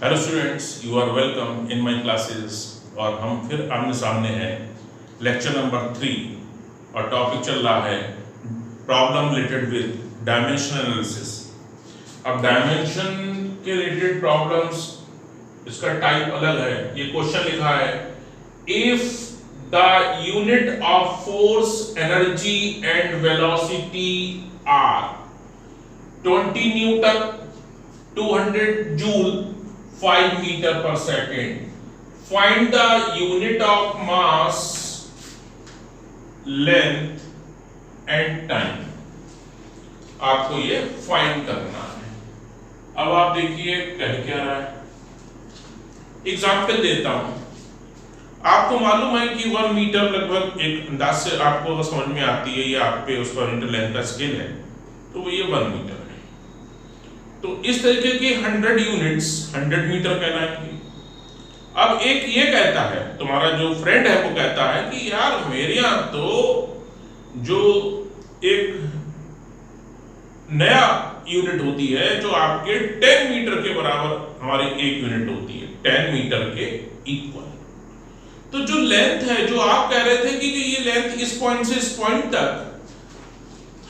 Hello students, you are welcome in my classes. और हम फिर आमने सामने हैं, लेक्चर नंबर 3 और टॉपिक चल रहा है problem related with dimension analysis. अब डायमेंशन के रिलेटेड प्रॉब्लम्स, इसका टाइप अलग है। ये क्वेश्चन लिखा है, if the unit of force, energy and velocity are 20 newton, 200 joule, 5 meter per second. Find the unit of mass, length and time. आपको ये फाइंड करना है। अब आप देखिए कह क्या रहा है। एग्जाम्पल देता हूं। आपको मालूम है कि 1 मीटर लगभग एक अंदाज से आपको अगर समझ में आती है, ये आप पे उसका इंटर लेंथ का स्केल है, तो ये 1 मीटर है। तो इस तरीके की 100 यूनिट्स 100 मीटर कहलाएंगे। अब एक ये कहता है, तुम्हारा जो फ्रेंड है वो कहता है कि यार मेरे यहाँ तो जो एक नया यूनिट होती है जो आपके 10 मीटर के बराबर हमारी एक यूनिट होती है, 10 मीटर के इक्वल। तो जो लेंथ है, जो आप कह रहे थे कि ये लेंथ इस पॉइंट से इस पॉइंट तक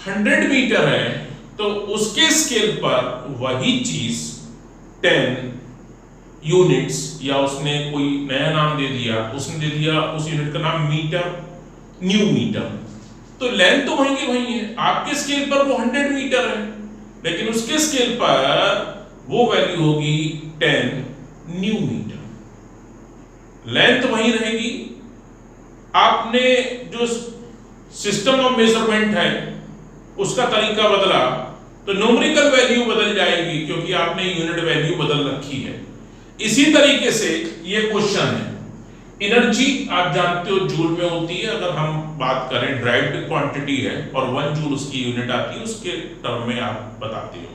100 मीटर है, तो उसके स्केल पर वही चीज 10 यूनिट्स, या उसने कोई नया नाम दे दिया, उसने दे दिया उस यूनिट का नाम मीटर, न्यू मीटर। तो लेंथ तो वहीं की वहीं है। आपके स्केल पर वो 100 मीटर है, लेकिन उसके स्केल पर वो वैल्यू होगी 10 न्यू मीटर। लेंथ वहीं रहेगी। आपने जो सिस्टम ऑफ मेजरमेंट है उसका तरीका बदला, तो न्यूमेरिकल वैल्यू बदल जाएगी, क्योंकि आपने यूनिट वैल्यू बदल रखी है। इसी तरीके से ये क्वेश्चन है। एनर्जी आप जानते हो जूल में होती है। अगर हम बात करें, ड्राइव्ड क्वांटिटी है और 1 जूल उसकी यूनिट आती है, उसके टर्म में आप बताते हो।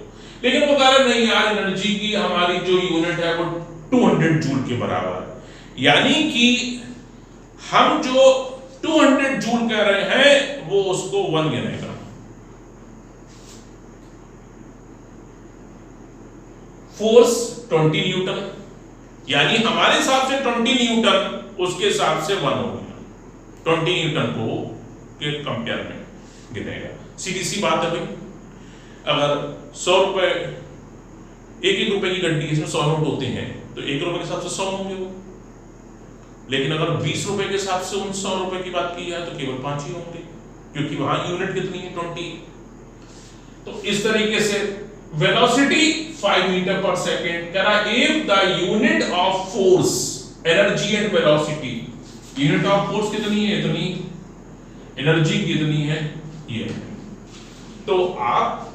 लेकिन वो कह रहे नहीं यार, एनर्जी की हमारी जो यूनिट है वो 200 जूल के बराबर है। यानी कि हम जो 200 जूल कह रहे हैं वो उसको 1 गिनेगा। फोर्स 20 न्यूटन, यानी हमारे हिसाब से 20 न्यूटन, उसके हिसाब से 1 हो गया। 20 न्यूटन को के कंपेयर में गिनेगा। सीधी सी बात है भाई। अगर 100 रुपए, एक रुपए की गड्डी, इसमें 100 नोट होते हैं, तो 1 रुपए के हिसाब से 100 होंगे वो। लेकिन अगर 20 रुपए के हिसाब से उन 100 रुपए की बात की जाए तो केवल 5 ही होंगे, क्योंकि वहां यूनिट कितनी है, 20। तो इस तरीके से वेलोसिटी 5 मीटर पर सेकेंड कह रहा है, if the unit of force, energy and velocity, unit of force कितनी है, इतनी, एनर्जी कितनी है, ये। तो आप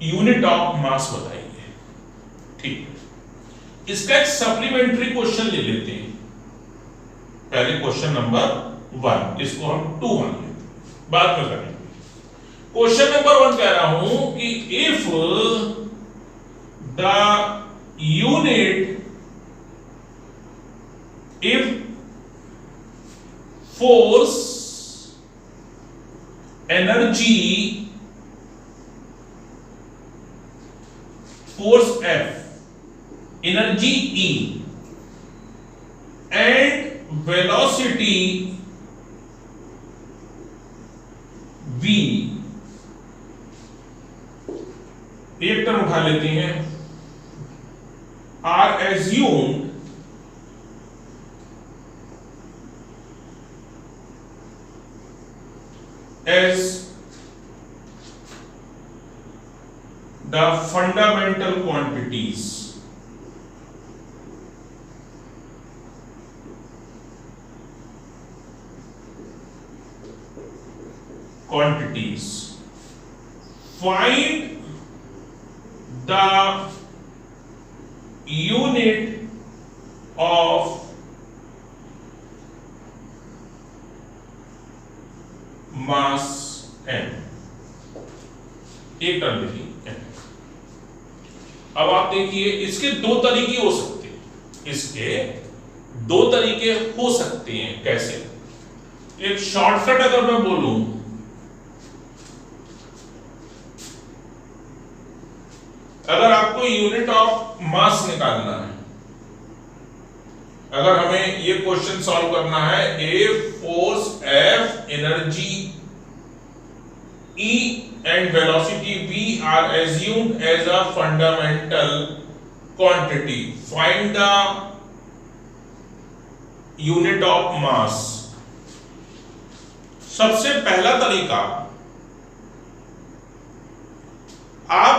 यूनिट ऑफ मास बताइए। ठीक, इसका एक सप्लीमेंट्री क्वेश्चन ले लेते हैं। पहले क्वेश्चन नंबर 1, इसको हम 2 मान लेते हैं, बाद में करेंगे। क्वेश्चन नंबर 1 कह रहा हूं कि if the unit, if force, energy, force F, energy E and velocity V, एक टर्म उठा लेते हैं, are assumed as the fundamental quantities, find the unit of mass m, एक टर्म लिखी m। अब आप देखिए, इसके 2 तरीके हो सकते हैं, इसके 2 तरीके हो सकते हैं। कैसे? एक शॉर्टकट अगर मैं बोलूं, अगर आपको आपको यूनिट ऑफ मास निकालना है। अगर हमें ये क्वेश्चन सॉल्व करना है, a force, F energy, E and velocity v are assumed as a fundamental quantity. Find the unit of mass. सबसे पहला तरीका, आप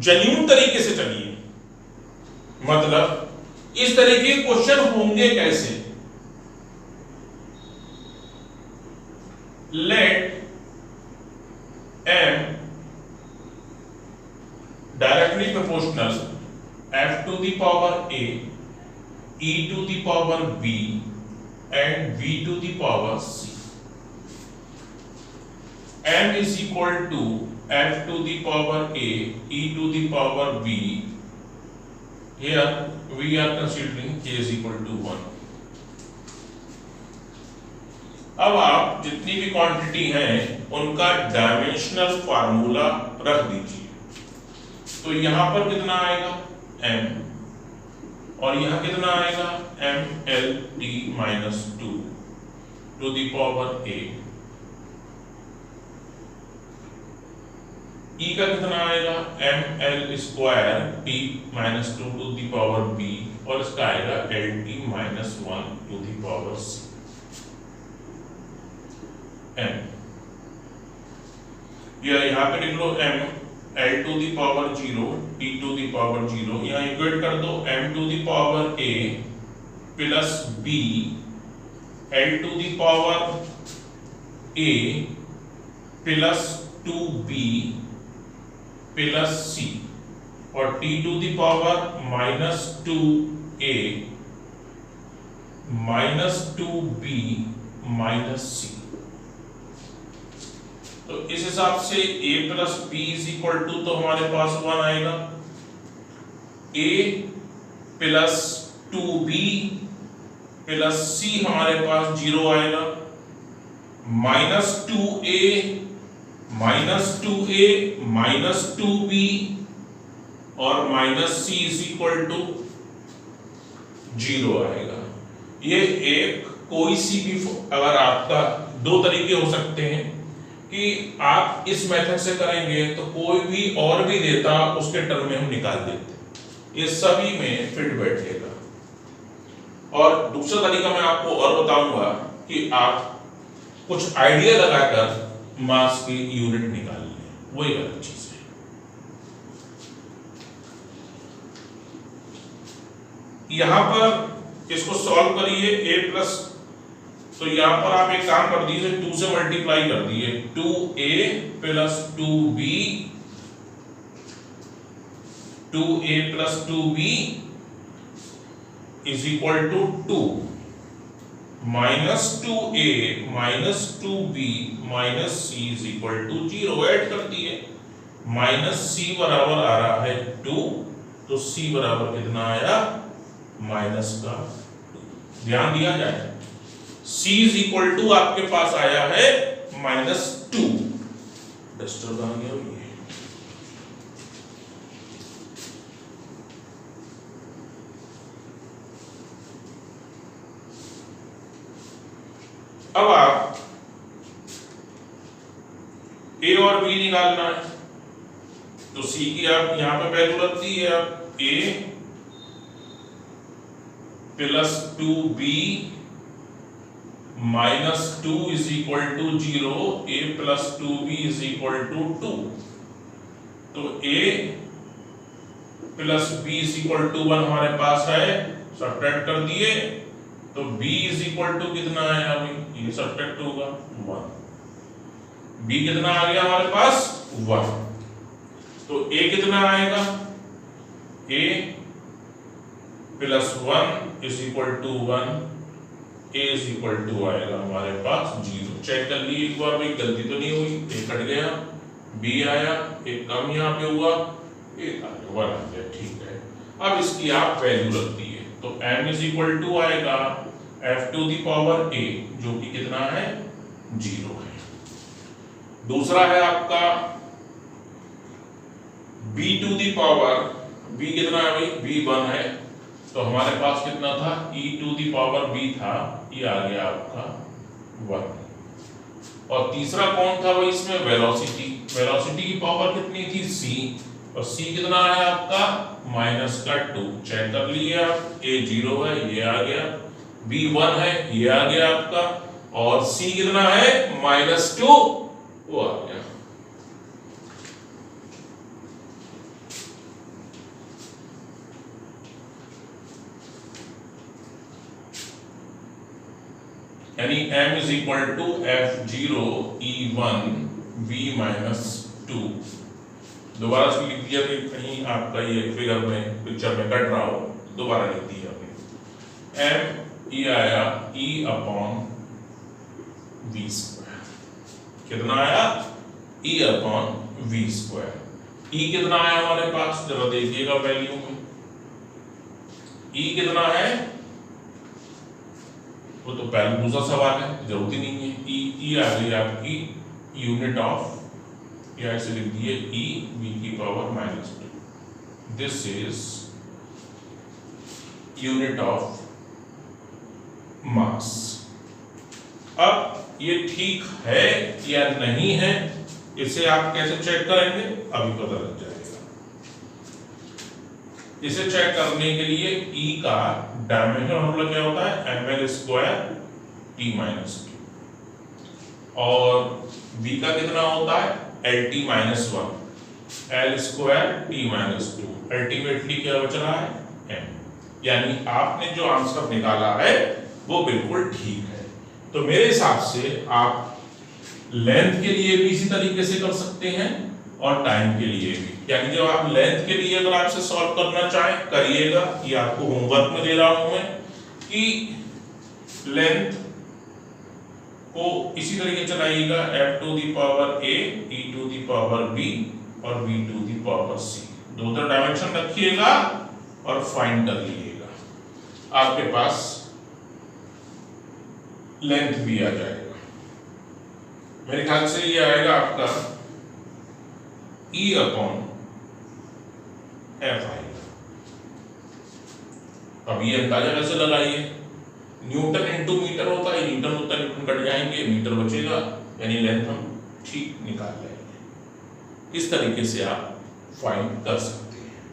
जेन्युइन तरीके से चलिए, मतलब इस तरह के क्वेश्चन होंगे कैसे। Let m directly proportional f to the power a, e to the power b and v to the power c. m is equal to f to the power a, e to the power b. Here we are considering k is equal to 1. अब आप जितनी भी quantity हैं उनका dimensional formula रख दीजिए। तो यहां पर कितना आएगा m और यहां कितना आएगा mlt minus 2 to the power a। e का कितना आएगा ml square t minus 2 to the power b और इसका आएगा lt minus 1 to the power c। m यहाँ पे लिख लो m l to the power 0 t to the power 0, यहाँ इक्वेट कर दो m to the power a plus b l to the power a plus 2b plus c और t to the power minus 2a minus 2b minus c। तो इस हिसाब से a plus B is equal to, तो हमारे पास 1 आएगा, a plus 2b plus c हमारे पास 0 आएगा, minus 2a minus 2a minus 2b और minus c is equal to 0 आएगा। ये एक कोई सी भी, अगर आपका दो तरीके हो सकते हैं कि आप इस मेथड से करेंगे तो कोई भी और भी देता उसके टर्म में हम निकाल देते, ये सभी में फिट बैठेगा। और दूसरा तरीका मैं आपको और बताऊंगा कि आप कुछ आइडिया लगाकर मास की यूनिट निकाल लें, वो एक अलग चीज है। यहां पर इसको सॉल्व करिए a प्लस, तो यहां पर आप एक काम कर दीजिए, 2 से मल्टीप्लाई कर दिए, 2a plus 2b 2a plus 2b is equal to 2 minus 2a minus 2b minus c is equal to 0 add कर दिए, माइनस c बराबर आ रहा है 2, तो c बराबर कितना आया माइनस का 2। ध्यान दिया जाए, c इज इक्वल टू आपके पास आया है माइनस 2। डिस्टर्ब आ गया ये। अब आप a और b निकालना है, तो c की आप यहां पे वैल्यू रख दी है, आप a plus 2b minus 2 is equal to 0, a plus 2b is equal to 2, तो a plus b is equal to 1 हमारे पास है, सब्ट्रैक्ट कर दिए, तो b इज इक्वल टू कितना आया, अभी ये सब्ट्रैक्ट होगा 1, b कितना आ गया हमारे पास 1, तो a कितना आएगा, a plus 1 is equal to 1, a is equal to आएगा हमारे पास 0। चेक कर लिए एक बार, भाई गलती तो नहीं हुई, a कट गया, b आया, एक कम यहाँ पे हुआ, एक आ गया 1 आ गया, ठीक है। अब इसकी आप वैल्यू रख दिए, तो m इज इक्वल टू आएगा f to the power a, जो कि कितना है 0 है। दूसरा है आपका b to the power v कितना है भाई, v 1 है, तो हमारे पास कितना था, e to the power v था, ये आ गया आपका 1। और तीसरा कौन था भाई इसमें, वेलोसिटी, वेलोसिटी की पावर कितनी थी, c, और c कितना है आपका -2, चेक कर लिए आप, a 0 है, ये आ गया, b 1 है, ये आ गया आपका, और c कितना है -2, वो आ गया। यानी m is equal to f0 e1 v -2। दोबारा से लिख दिया कि कहीं आपका ये फिगर में, पिक्चर में कट रहा हो, दोबारा लिख दिया m ये आया e अपॉन v स्क्वायर, कितना आया e upon v square. e कितना आया हमारे पास, जरा देखिएगा वैल्यू में, e कितना है, वो तो पहले दूसरा सवाल है, जरूरत ही नहीं है। ई आ गई आपकी यूनिट ऑफ, या ऐसे लिख दिए ई वी की power -2, this is unit of मास। अब ये ठीक है या नहीं है, इसे आप कैसे चेक करेंगे, अभी पता लग जाएगा। इसे चेक करने के लिए E का डायमेंशन फॉर्मूला क्या होता है, ml स्क्वायर t -2, और V का कितना होता है, LT -1 L square t -2, ultimately क्या बच रहा है, m। यानी आपने जो आंसर निकाला है वो बिल्कुल ठीक है। तो मेरे हिसाब से आप लेंथ के लिए भी इसी तरीके से कर सकते हैं और टाइम के लिए भी, यानी जब आप लेंथ के लिए अगर आपसे सॉल्व करना चाहें करिएगा, ये आपको होमवर्क में दे रहा हूं मैं, कि लेंथ को इसी तरीके चलाइएगा, f to the power a, e to the power b और v to the power c, दो डायमेंशन रखिएगा और फाइंड कर लीजिएगा, आपके पास लेंथ भी आ जाएगा। मेरे ख्याल से ये आएगा आपका E अपॉन एफ आएगा। अब ये अंदाजा कैसे लगाइए, न्यूटन इंटू मीटर होता है, न्यूटन होता है, न्यूटन कट जाएंगे, मीटर बचेगा, यानी लेंथ हम ठीक निकाल लेंगे। इस तरीके से आप फाइंड कर सकते हैं।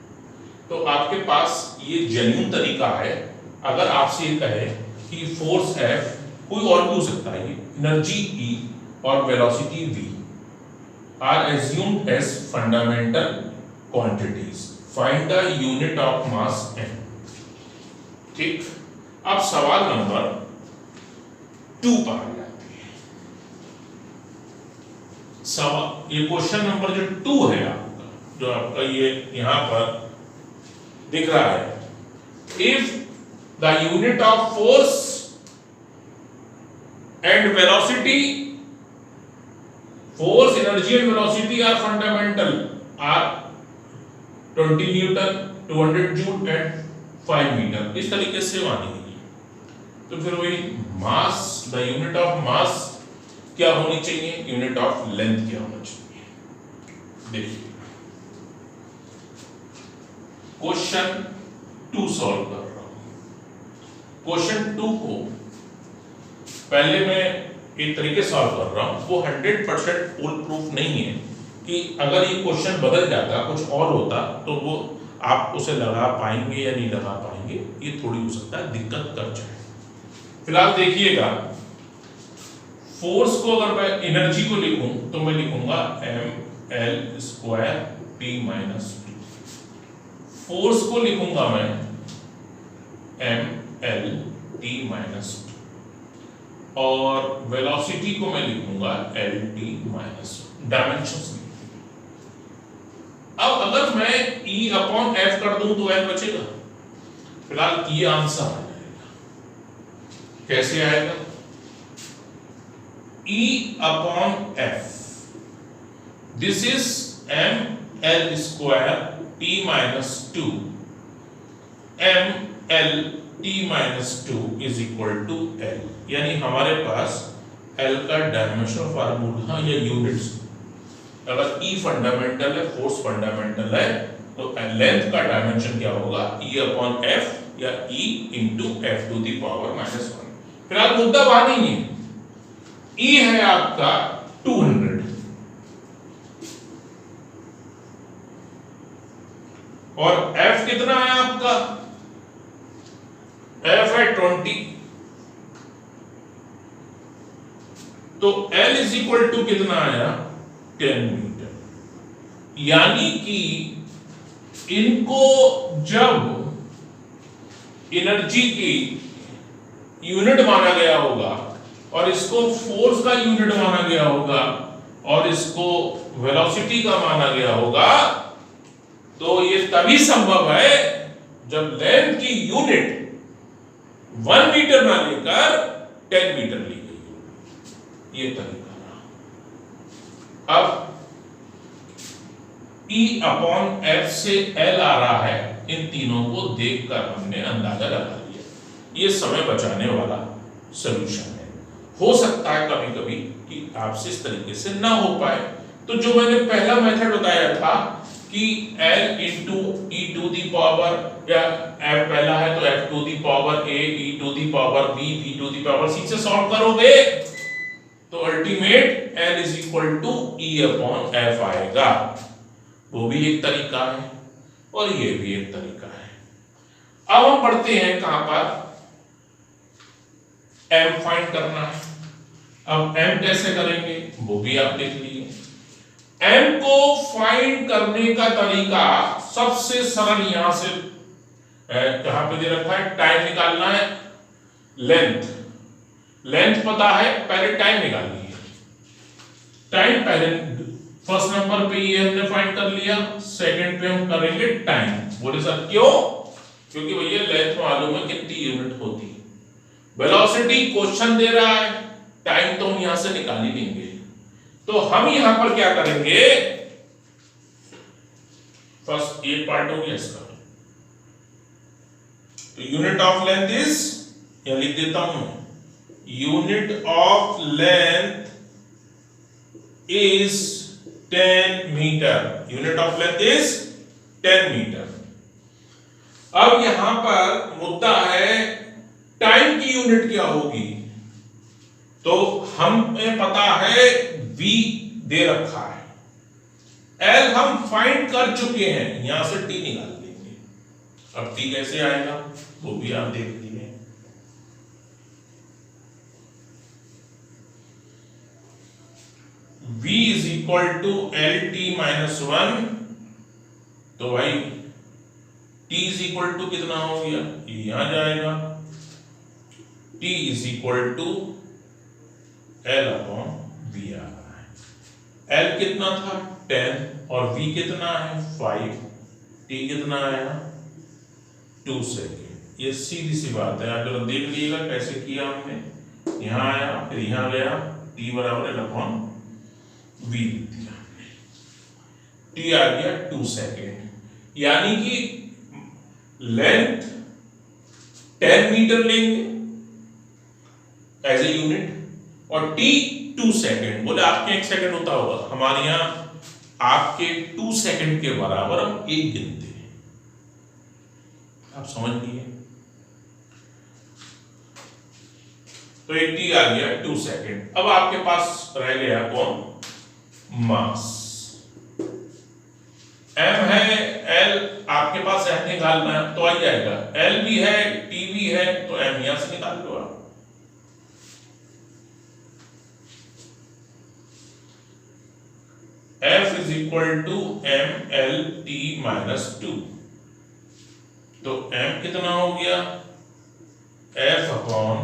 तो आपके पास ये जेन्युइन तरीका है। अगर आपसे ये कहे कि फोर्स F, कोई और भी हो सकता है, एनर्जी E और velocity v are assumed as fundamental quantities. Find the unit of mass m. ठीक, अब सवाल नंबर 2 पर आ जाते हैं। सवाल, ये क्वेश्चन नंबर जो 2 है आपका, जो आपका ये यहां पर दिख रहा है, if the unit of force and velocity, force, energy and velocity are fundamental, are 20 newton, 200 joule and 5 metre, इस तरीके से मानी गई। तो फिर वही mass, the unit of mass क्या होनी चाहिए, यूनिट ऑफ लेंथ क्या होना चाहिए। देखिए क्वेश्चन 2 सॉल्व कर रहा हूं। क्वेश्चन 2 को पहले मैं एक तरीके सॉल्व कर रहा हूं, वो 100% फुल प्रूफ नहीं है कि अगर ये क्वेश्चन बदल जाता, कुछ और होता, तो वो आप उसे लगा पाएंगे या नहीं लगा पाएंगे, ये थोड़ी हो सकता है दिक्कत कर जाए। फिलहाल देखिएगा, फोर्स को अगर मैं एनर्जी को लिखूं तो मैं लिखूंगा ml स्क्वायर t -2, फोर्स को लिखूंगा मैं ml t -2, और वेलोसिटी को मैं लिखूंगा lt -1, डायमेंशंस। अब अगर मैं E अपॉन F कर दूं तो F बचेगा। फिलहाल ये आंसर आ जाएगा, कैसे आएगा, E upon F, this is ml square t -2, ml t -2 is equal to L, यानी हमारे पास L का डायमेंशन फार्मूला या यूनिट्स, अगर E फंडामेंटल है, फोर्स फंडामेंटल है, तो लेंथ का डायमेंशन क्या होगा, E अपॉन एफ या E into F to the power -1। फिलहाल मुद्दा वहां नहीं है, E है आपका 200 और F कितना है आपका, F है 20, तो L इज इक्वल टू कितना आया 10 मीटर। यानी कि इनको जब एनर्जी की यूनिट माना गया होगा और इसको फोर्स का यूनिट माना गया होगा और इसको वेलोसिटी का माना गया होगा, तो ये तभी संभव है जब लेंथ की यूनिट 1 मीटर ना लेकर 10 मीटर ली गई हो। ये तरीका रहा। अब E अपॉन एफ से L आ रहा है, इन तीनों को देखकर हमने अंदाजा लगा लिया। ये समय बचाने वाला सॉल्यूशन है। हो सकता है कभी कभी कि आपसे इस तरीके से ना हो पाए, तो जो मैंने पहला मेथड बताया था कि L into E to the power, या F पहला है तो F to the power A, E to the power B, B to the power C से सॉल्व करोगे तो ultimate L is equal to E upon F आएगा। वो भी एक तरीका है और ये भी एक तरीका है। अब हम पढ़ते हैं कहां पर, M फाइंड करना है। अब M कैसे करेंगे वो भी आप देख लीजिए। M को फाइंड करने का तरीका सबसे सरल यहां से कहां पे दे रखा है, टाइम निकालना है, लेंथ पता है, पहले टाइम निकालिए। टाइम पहले फर्स्ट नंबर पे ये हमने फाइंड कर लिया, सेकंड पे हम करेंगे टाइम। बोले सर क्यों, क्योंकि भैया लेंथ मालूम है कितनी यूनिट होती है, वेलोसिटी क्वेश्चन दे रहा है, टाइम तो हम यहां से निकाल ही लेंगे। तो हम यहां पर क्या करेंगे, फर्स्ट एक पार्ट हो गया इसका, तो यूनिट ऑफ लेंथ इज, या लिख देता हूं, unit of length is 10 metre. Unit of length is 10 metre. अब यहां पर मुद्दा है टाइम की यूनिट क्या होगी, तो हमें पता है v दे रखा है, L हम फाइंड कर चुके हैं, यहां से t निकाल लेंगे। अब t कैसे आएगा वो भी आप देख लीजिए। v is equal to L T minus 1, तो भाई t इज इक्वल टू कितना हो गया, ये यहां जाएगा, t is equal to L upon v आ रहा है। L कितना था 10 और v कितना है 5, t कितना आया 2 सेकेंड। ये सीधी सी बात है, आप जरा देख लीजिएगा कैसे किया हमने। यहां आया फिर यहां गया, t बराबर L अपॉन v लिख दिया, t आ गया 2 सेकेंड। यानी कि लेंथ 10 मीटर लेंगे एज ए यूनिट और t 2 सेकेंड। बोले आपके 1 सेकेंड होता होगा, हमारे यहां आपके 2 सेकेंड के बराबर हम 1 गिनते हैं, आप समझ लीजिए। तो एक t आ गया 2 सेकेंड। अब आपके पास रह गया कौन, मास। m है, L आपके पास m निकालना है तो आ जाएगा, L भी है t भी है तो m यहां से निकाल लो आप। F is equal to m L t minus 2, तो m कितना हो गया F upon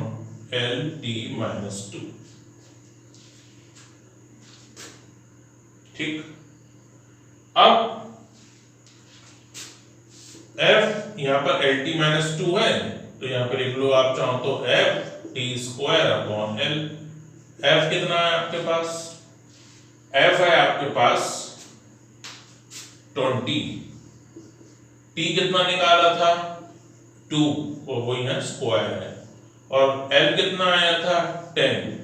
L t minus 2। ठीक, अब F यहां पर एल टी माइनस 2 है तो यहां पर लिख लो आप चाहो तो F t square upon L। F कितना है आपके पास, F है आपके पास 20, t कितना निकाला था 2 और वो यहाँ स्क्वायर है, और L कितना आया था 10,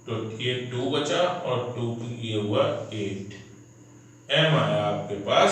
तो ये 2 बचा और 2 ये हुआ 8। M आया आपके पास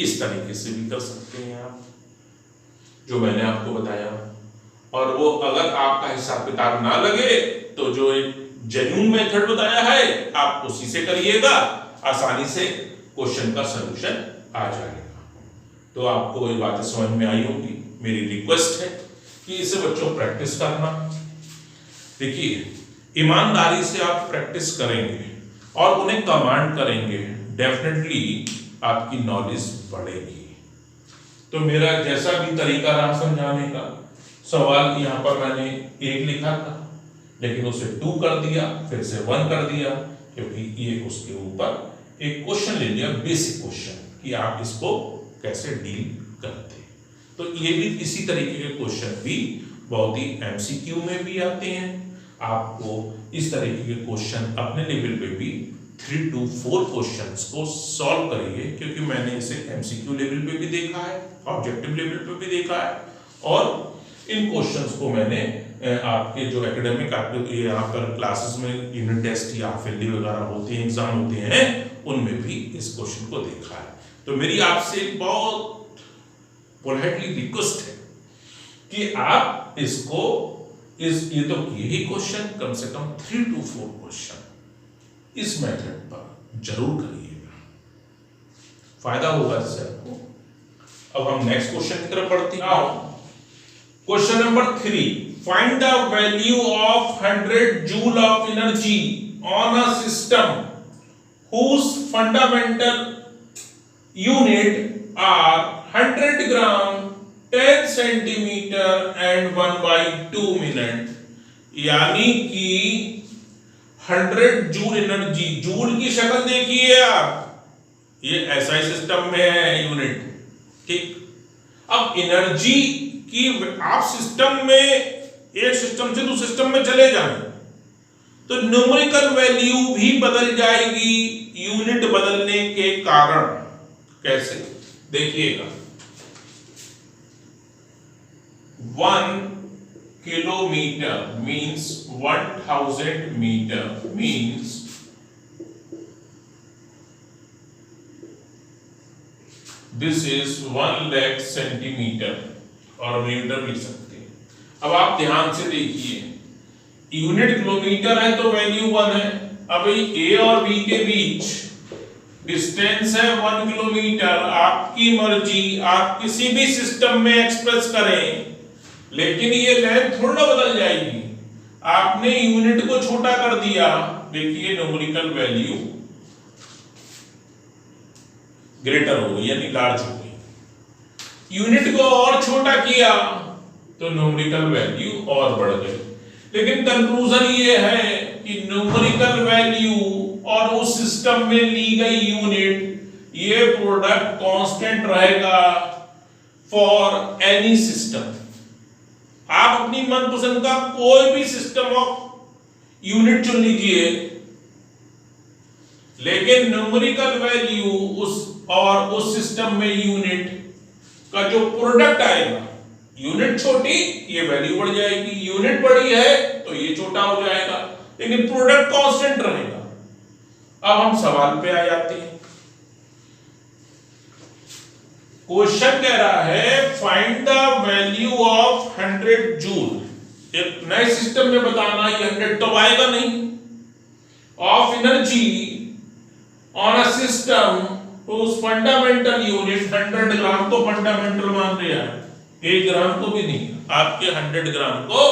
इस तरीके से भी कर सकते हैं आप, जो मैंने आपको बताया। और वो अगर आपका हिसाब किताब ना लगे तो जो जेन्युइन मेथड बताया है आप उसी से करिएगा, आसानी से क्वेश्चन का सलूशन आ जाएगा। तो आपको ये बातें समझ में आई होंगी। मेरी रिक्वेस्ट है कि इसे बच्चों प्रैक्टिस करना। देखिए, ईमानदारी से आप प्रैक्टिस करेंगे और उन्हें कमांड करेंगे, डेफिनेटली आपकी नॉलेज बढ़ेगी। तो मेरा जैसा भी तरीका रहा समझाने का, सवाल यहाँ पर मैंने 1 लिखा था लेकिन उसे 2 कर दिया, फिर से 1 कर दिया, क्योंकि ये उसके ऊपर एक क्वेश्चन ले लिया, बेसिक क्वेश्चन, कि आप इसको कैसे डील करते। तो ये भी इसी तरीके के क्वेश्चन भी बहुत ही एमसीक्यू में भी आते हैं। आपको इस तरीके के क्वेश्चन अपने लेवल पे भी 3 to 4 क्वेश्चंस को सॉल्व करिए, क्योंकि मैंने इसे एमसीक्यू लेवल पे भी देखा है, ऑब्जेक्टिव लेवल पे भी देखा है, और इन क्वेश्चंस को मैंने आपके जो एकेडमिक आपके यहाँ पर क्लासेस में यूनिट टेस्ट या फील्डी वगैरह होते हैं, एग्जाम होते हैं, उनमें भी इस क्वेश्चन को देखा है। तो मेरी आपसे बहुत पोलाइटली रिक्वेस्ट है कि आप इसको ये तो किए ही क्वेश्चन, कम से कम 3 to 4 क्वेश्चन इस मेथड पर जरूर करिएगा, फायदा होगा इससे आपको। अब हम नेक्स्ट क्वेश्चन की तरफ बढ़ते हैं। Question number 3, find the value of 100 joule of energy on a system whose fundamental unit are 100 gram, 10 centimetre and 1/2 minute. यानी कि 100 जूल एनर्जी, जूल की शक्ल देखिए आप, ये एसआई सिस्टम में है यूनिट, ठीक। अब एनर्जी की आप सिस्टम में, एक सिस्टम से दूसरे सिस्टम में चले जाएं तो न्यूमेरिकल वैल्यू भी बदल जाएगी यूनिट बदलने के कारण। कैसे, देखिएगा, 1 kilometre means 1000 metre means this is 1 lakh centimetre, और मीटर लिख सकते हैं। अब आप ध्यान से देखिए, यूनिट किलोमीटर है तो वैल्यू 1 है। अब ए और बी के बीच डिस्टेंस है 1 किलोमीटर। आपकी मर्जी, आप किसी भी सिस्टम में एक्सप्रेस करें, लेकिन ये लेंथ थोड़ा बदल जाएगी। आपने यूनिट को छोटा कर दिया, देखिए न्यूमेरिकल वैल्यू ग्रेटर हो गई, यानी लार्ज हो गई। यूनिट को और छोटा किया तो न्यूमेरिकल वैल्यू और बढ़ गई। लेकिन कंक्लूजन ये है कि न्यूमेरिकल वैल्यू और उस सिस्टम में ली गई यूनिट, ये प्रोडक्ट कांस्टेंट रहेगा फॉर एनी सिस्टम। आप अपनी मनपसंद का कोई भी सिस्टम ऑफ यूनिट चुन लीजिए, लेकिन न्यूमेरिकल वैल्यू उस सिस्टम में यूनिट का जो प्रोडक्ट आएगा, यूनिट छोटी ये वैल्यू बढ़ जाएगी, यूनिट बड़ी है तो ये छोटा हो जाएगा, लेकिन प्रोडक्ट कांस्टेंट रहेगा। अब हम सवाल पे आ जाते हैं। क्वेश्चन कह रहा है find the value of 100 joule. एक नए सिस्टम में बताना, ये 100 तो आएगा नहीं, of energy on a system whose fundamental unit 100 ग्राम तो फंडामेंटल मान रहा है, 1 ग्राम तो भी नहीं, आपके 100 ग्राम को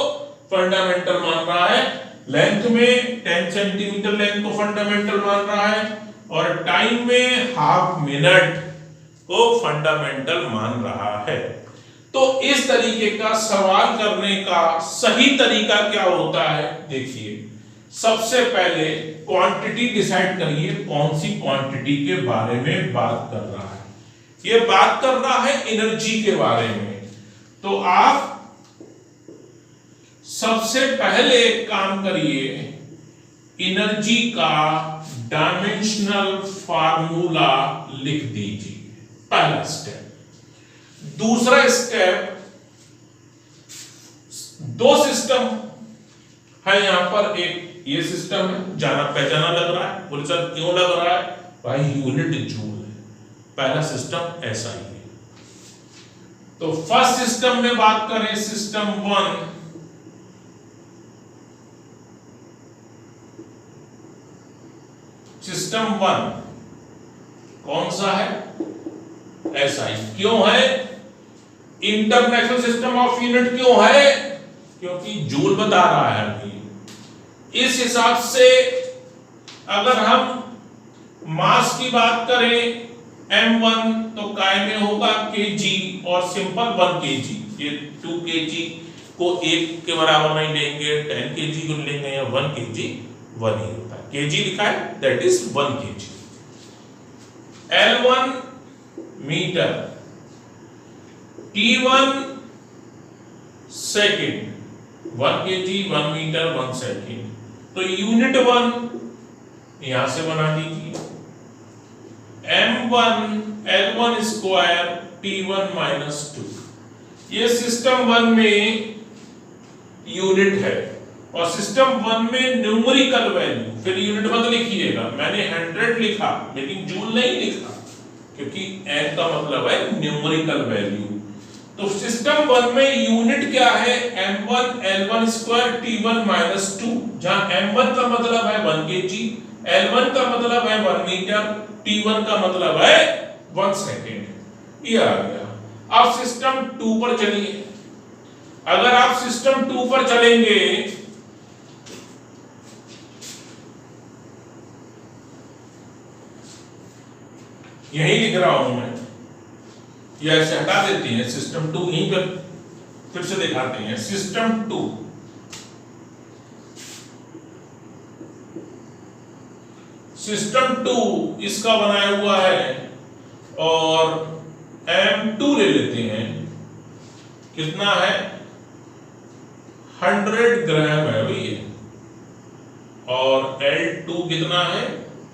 फंडामेंटल मान रहा है। लेंथ में 10 सेंटीमीटर लेंथ को फंडामेंटल मान रहा है, और टाइम में हाफ मिनट को फंडामेंटल मान रहा है। तो इस तरीके का सवाल करने का सही तरीका क्या होता है, देखिए, सबसे पहले क्वांटिटी डिसाइड करिए, कौन सी क्वांटिटी के बारे में बात कर रहा है। ये बात कर रहा है एनर्जी के बारे में, तो आप सबसे पहले एक काम करिए, एनर्जी का डायमेंशनल फार्मूला लिख दीजिए, पहला स्टेप। दूसरा स्टेप, दो सिस्टम है यहां पर, एक ये सिस्टम है, जाना पहचाना लग रहा है, बोले सर क्यों लग रहा है, भाई यूनिट जूल है, पहला सिस्टम ऐसा ही है। तो फर्स्ट सिस्टम में बात करें, सिस्टम 1, सिस्टम 1 कौन सा है, ऐसा ही। क्यों है, इंटरनेशनल सिस्टम ऑफ यूनिट क्यों है? क्योंकि जूल बता रहा है अभी। इस हिसाब से अगर हम मास की बात करें m1 तो काय में होगा kg और सिंपल 1 kg। ये 2 kg को 1 के बराबर नहीं लेंगे, 10 kg को लेंगे या 1 kg 1 ही होता है। kg लिखा है that is 1 kg। L1 metre, T1 second, 1 kg 1 metre 1 second. तो यूनिट 1 यहां से बना दीजिए, m1 L1 square T1 minus 2। ये सिस्टम 1 में यूनिट है और सिस्टम 1 में न्यूमेरिकल वैल्यू, फिर यूनिट मत लिखिएगा, मैंने 100 लिखा लेकिन जूल नहीं लिखा क्योंकि n का मतलब है न्यूमेरिकल वैल्यू। तो सिस्टम 1 में यूनिट क्या है? m1 L1 square T1 minus 2, जहां m1 का मतलब है 1 kg, L1 का मतलब है 1 मीटर, T1 का मतलब है 1 सेकेंड। ये आ गया। अब सिस्टम 2 पर चलिए। अगर आप सिस्टम 2 पर चलेंगे यही लिख रहा हूं मैं, ये ऐसे हटा देते हैं सिस्टम 2, यहीं पर फिर से दिखाते हैं सिस्टम 2। सिस्टम 2 इसका बनाया हुआ है और m2 ले लेते हैं, कितना है? 100 ग्राम है भैया, और L2 कितना है?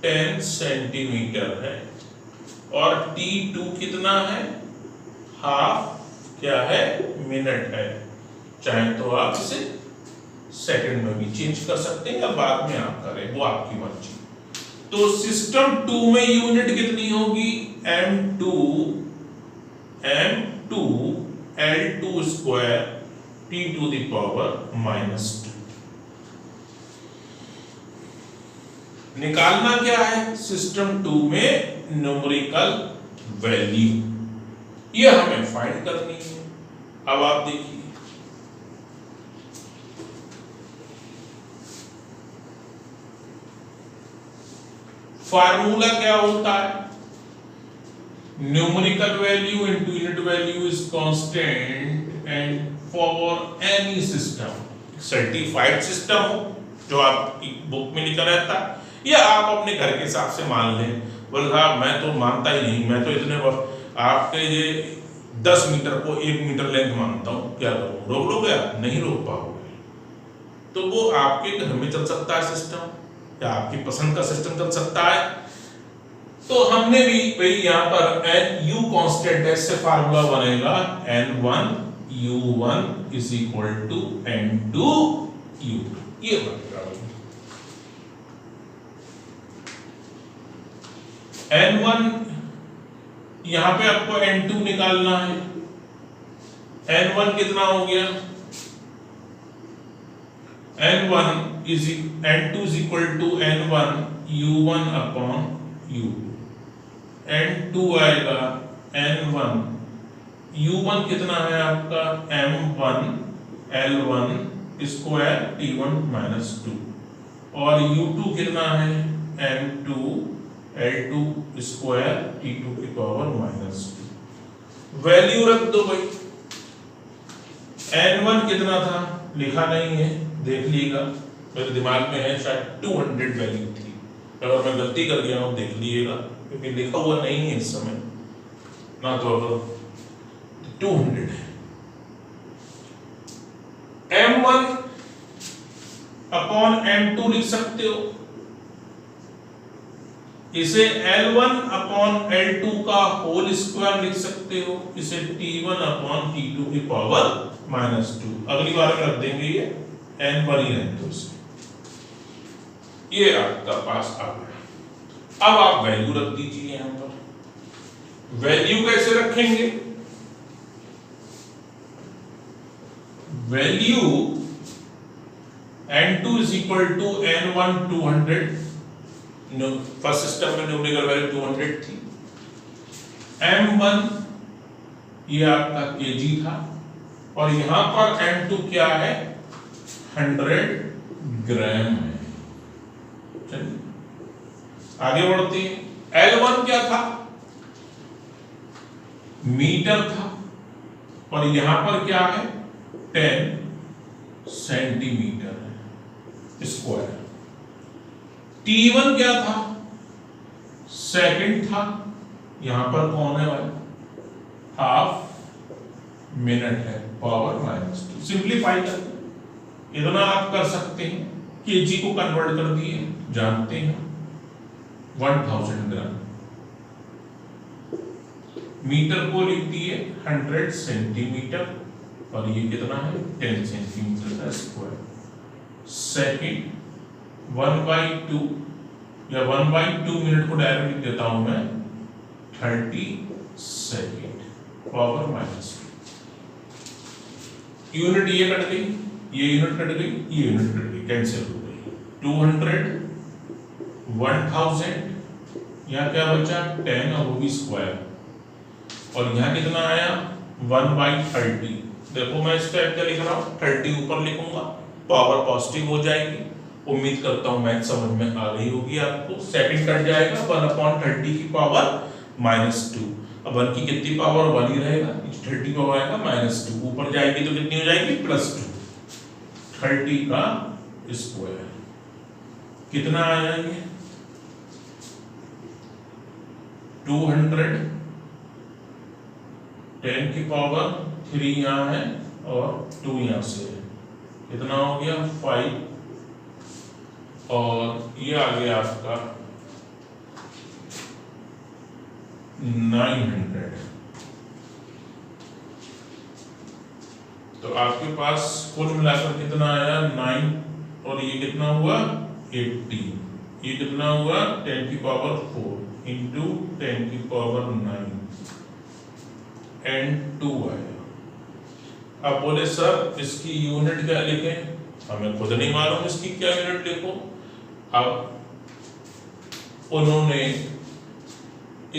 10 सेंटीमीटर है, और T2 कितना है? हाफ क्या है? मिनट है। चाहे तो आप इसे सेकंड में भी चेंज कर सकते हैं या बाद में आप करें, वो आपकी मर्जी। तो सिस्टम 2 में यूनिट कितनी होगी? m2 L2 square T to the power minus 2। निकालना क्या है? सिस्टम 2 में न्यूमेरिकल वैल्यू, ये हमें फाइंड करनी है। अब आप देखिए, फार्मूला क्या होता है? Numerical value into unit value is constant and for any system, certified system हो जो आपकी बुक में लिखा रहता है, या आप अपने घर के हिसाब से मान लें। बोले साहब मैं तो मानता ही नहीं, मैं तो इतने आपके ये 10 मीटर को 1 मीटर लेंथ मानता हूं, क्या करूं? रोक लोगे आप? नहीं रोक पाओगे। तो वो आपके घर में चल सकता है सिस्टम, या आपकी पसंद का सिस्टम चल सकता है। तो हमने भी भाई यहाँ पर n u कांस्टेंट है, इससे फार्मूला बनेगा n1 u1 is equal to n2 u2, ये बनेगा n1। यहां पे आपको n2 निकालना है। n1 कितना हो गया? n2 is equal to n1 u1 upon u2। n2 आएगा n1 u1 कितना है आपका? m1 L1 square T1 minus 2, और u2 कितना है? m2 L2 स्क्वायर T2 की पावर माइनस 2। वैल्यू रख दो भाई। n1 कितना था? लिखा नहीं है, देख लीजिएगा, मेरे दिमाग में है शायद 200 वैल्यू थी, अगर मैं गलती कर गया हूं देख लीजिएगा, क्योंकि लिखा हुआ नहीं है इस समय ना, तो अगर 200 है। m1 अपॉन m2 लिख सकते हो, इसे L1 अपॉन L2 का होल स्क्वायर लिख सकते हो, इसे T1 अपॉन T2 की पावर माइनस 2। अगली बार में रख देंगे ये n1 ही रहते हो, ये आपका पास आ गया। अब आप वैल्यू रख दीजिए यहां पर। वैल्यू कैसे रखेंगे? Value n2 is equal to n1 200, first system में न्यूमेरिकल वैल्यू 200 थी। m1 ये आपका केजी था, और यहां पर M2 क्या है, 100 ग्राम है। चलिए आगे बढ़ते हैं। L1 क्या था, मीटर था, और यहां पर क्या है, 10 सेंटीमीटर है स्क्वायर। T1 क्या था, सेकंड था, यहां पर कौन है भाई, हाफ मिनट है, पावर -2। सिंप्लीफाई करके इतना आप कर सकते हैं, केजी को कन्वर्ट कर दिए, जानते हैं 1000 ग्राम, मीटर को लिख दिए 100 सेंटीमीटर, और ये कितना है, 10 सेंटीमीटर का स्क्वायर। सेकंड 1/2 या 1/2 मिनट को डायरेक्ट लिख देता हूं मैं 30 सेकेंड, पावर -2। यूनिट ये कट गई, ये यूनिट कट गई, ये यूनिट कट गई, कैंसिल हो गई। 200 1000, यहाँ क्या बचा 10, और वो भी स्क्वायर, और यहाँ कितना आया 1/30। देखो मैं इसका क्या लिख रहा हूँ, 30 ऊपर लिखूंगा, पावर पॉजिटिव हो जाएगी। उम्मीद करता हूँ मैथ समझ में आ गई होगी आपको। सेकंड कट जाएगा, 1/30 की पावर -2, अब 1 की कितनी पावर, 1 ही रहेगा, 30 पावर आएगा -2, ऊपर जाएगी तो कितनी हो जाएगी, +2, 30 का स्क्वायर। कितना आया ये 200, 10 की पावर 3 यहाँ है, और 2 यहाँ से है, कितना हो गया 5, और ये आ गया आपका 900। तो आपके पास कुल मिलाकर कितना आया 9, और ये कितना हुआ 80, ये कितना हुआ 10 की पावर 4 इंटू 10 की पावर 9 एंड 2 आया। अब बोले सर इसकी यूनिट क्या लिखें, हमें खुद नहीं मालूम इसकी क्या यूनिट लिखो। अब उन्होंने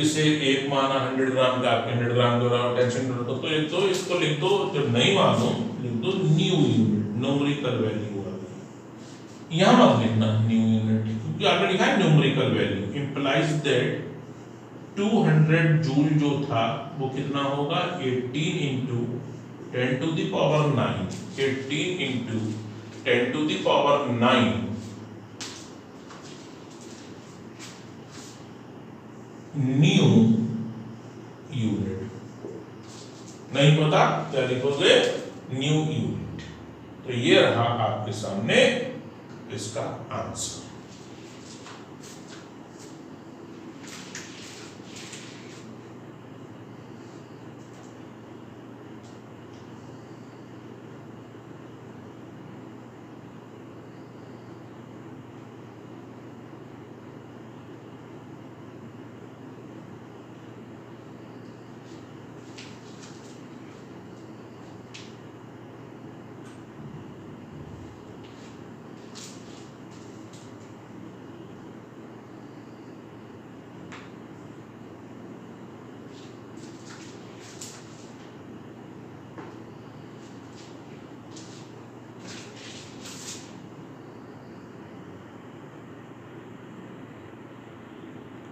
इसे एक माना 100 ग्राम का, आपके 100 ग्राम का टेंशन तो लिख दो, इसको लिख दो, जब नहीं मालूम लिख दो न्यू यूनिट, न्यूमेरिकल वैल्यू आ गई। यहां मत लिखना न्यू यूनिट, क्योंकि आपने लिखा है numerical value, implies that 200 joule जो था वो कितना होगा 18 into 10 to the power 9, 18 into 10 to the power 9 new unit. नहीं पता क्या लिखोगे, न्यू यूनिट। तो ये रहा आपके सामने इसका आंसर।